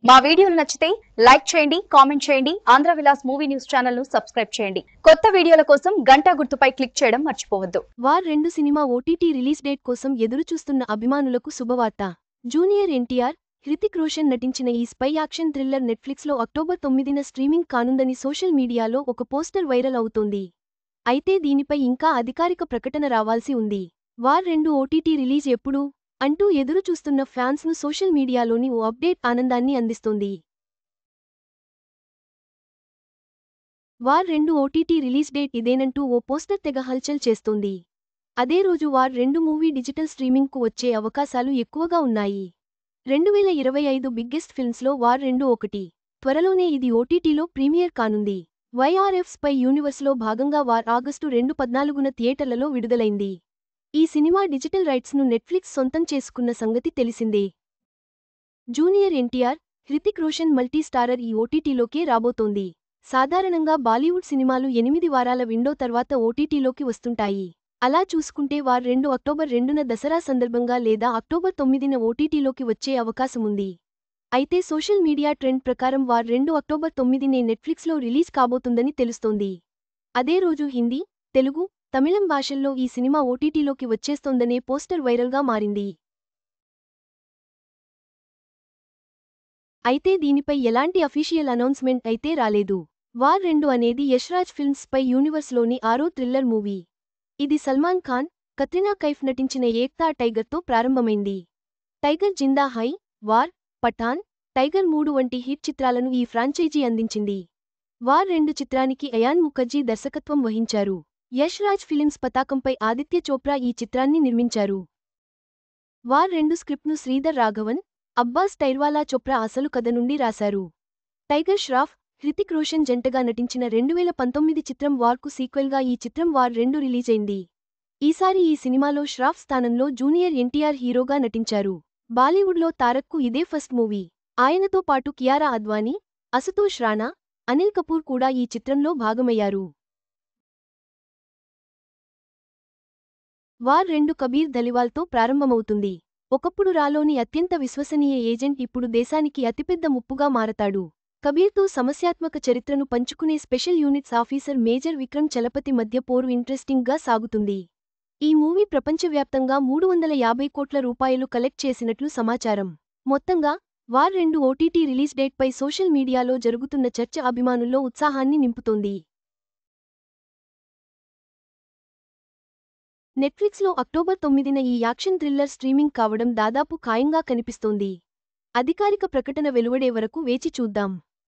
మా వీడియోలు నచ్చితే లైక్ చేయండి, కామెంట్ చేయండి. Andhra Vilas movie news channel ను సబ్స్క్రైబ్ చేయండి. కొత్త వీడియోల కోసం గంట గుర్తుపై క్లిక్ చేయడం మర్చిపోవద్దు. War 2 cinema OTT release date కోసం ఎదురుచూస్తున్న అభిమానులకు శుభవార్త. జూనియర్ ఎన్టీఆర్, హృతిక్ రోషన్ నటించిన ఈ స్పై యాక్షన్ థ్రిల్లర్ నెట్ఫ్లిక్స్లో అక్టోబర్ 9న స్ట్రీమింగ్ కానుందని సోషల్ మీడియాలో ఒక పోస్టర్ వైరల్ అవుతోంది. అయితే దీనిపై ఇంకా అధికారిక ప్రకటన రావాల్సి ఉంది. వార్ 2 ఓటీటీ రిలీజ్ ఎప్పుడు అంటూ ఎదురుచూస్తున్న ఫ్యాన్స్ను సోషల్ మీడియాలోని ఓ అప్డేట్ ఆనందాన్ని అందిస్తోంది. వార్ 2 ఓటీటీ రిలీజ్ డేట్ ఇదేనంటూ ఓ పోస్టర్ తెగ హల్చల్ చేస్తోంది. అదే రోజు వార్ 2 మూవీ డిజిటల్ స్ట్రీమింగ్కు వచ్చే అవకాశాలు ఎక్కువగా ఉన్నాయి. 2025 బిగ్గెస్ట్ ఫిల్మ్స్లో వార్ 2 ఒకటి. త్వరలోనే ఇది ఓటీటీలో ప్రీమియర్ కానుంది. వైఆర్ఎఫ్ స్పై యూనివర్స్లో భాగంగా వార్ ఆగస్టు 2014న థియేటర్లలో విడుదలైంది. ఈ సినిమా డిజిటల్ రైట్స్ను నెట్ఫ్లిక్స్ సొంతం చేసుకున్న సంగతి తెలిసిందే. Junior NTR, Hrithik Roshan multi starrer ఈ ఓటీటీలోకే రాబోతోంది. సాధారణంగా బాలీవుడ్ సినిమాలు 8 వారాల విండో తర్వాత ఓటీటీలోకి వస్తుంటాయి. అలా చూసుకుంటే వార్ 2 అక్టోబర్ 2న దసరా సందర్భంగా లేదా అక్టోబర్ 9న ఓటీటీలోకి వచ్చే అవకాశముంది. అయితే సోషల్ మీడియా ట్రెండ్ ప్రకారం వార్ 2 అక్టోబర్ 9నే నెట్ఫ్లిక్స్లో రిలీజ్ కాబోతుందని తెలుస్తోంది. అదే రోజు హిందీ, తెలుగు, తమిళం భాషల్లో ఈ సినిమా ఓటీటీలోకి వచ్చేస్తోందనే పోస్టర్ వైరల్గా మారింది. అయితే దీనిపై ఎలాంటి అఫీషియల్ అనౌన్స్మెంట్ అయితే రాలేదు. వార్ 2 అనేది యష్రాజ్ ఫిల్మ్స్ స్పై యూనివర్స్లోని 6వ థ్రిల్లర్ మూవీ. ఇది సల్మాన్ ఖాన్, కత్రినా కైఫ్ నటించిన ఏక్తా టైగర్తో ప్రారంభమైంది. టైగర్ జిందా హై, వార్, పఠాన్, టైగర్ 3 వంటి హిట్ చిత్రాలను ఈ ఫ్రాంచైజీ అందించింది. వార్ 2 చిత్రానికి అయాన్ ముఖర్జీ దర్శకత్వం వహించారు. యష్ రాజ్ ఫిలిమ్స్ పతాకంపై ఆదిత్య చోప్రా ఈ చిత్రాన్ని నిర్మించారు. వార్ 2 స్క్రిప్ట్ను శ్రీధర్ రాఘవన్, అబ్బాస్ టైర్వాలా చోప్రా అసలు కథ నుండి రాశారు. టైగర్ ష్రాఫ్, హృతిక్ రోషన్ జంటగా నటించిన 2019 చిత్రం వార్కు సీక్వెల్గా ఈ చిత్రం వార్ 2 రిలీజైంది. ఈసారి ఈ సినిమాలో ష్రాఫ్ స్థానంలో జూనియర్ ఎన్టీఆర్ హీరోగా నటించారు. బాలీవుడ్లో తారక్కు ఇదే ఫస్ట్ మూవీ. ఆయనతో పాటు కియారా అద్వానీ, అశుతోష్ రాణా, అనిల్ కపూర్ కూడా ఈ చిత్రంలో భాగమయ్యారు. వార్ 2 కబీర్ ధలివాల్తో ప్రారంభమవుతుంది. ఒకప్పుడు రాలోని అత్యంత విశ్వసనీయ ఏజెంట్ ఇప్పుడు దేశానికి అతిపెద్ద ముప్పుగా మారతాడు. కబీర్తో సమస్యాత్మక చరిత్రను పంచుకునే special units officer major Vikram Chalapathi మధ్య పోరు ఇంట్రెస్టింగ్గా సాగుతుంది. ఈ మూవీ ప్రపంచవ్యాప్తంగా 350 కోట్ల రూపాయలు కలెక్ట్ చేసినట్లు సమాచారం. మొత్తంగా వార్ 2 ఓటీటీ రిలీజ్ డేట్పై సోషల్ మీడియాలో జరుగుతున్న చర్చ అభిమానుల్లో ఉత్సాహాన్ని నింపుతోంది. నెట్ఫ్లిక్స్లో అక్టోబర్ 9న ఈ యాక్షన్ థ్రిల్లర్ స్ట్రీమింగ్ కావడం దాదాపు ఖాయంగా కనిపిస్తోంది. అధికారిక ప్రకటన వెలువడే వరకు వేచి చూద్దాం.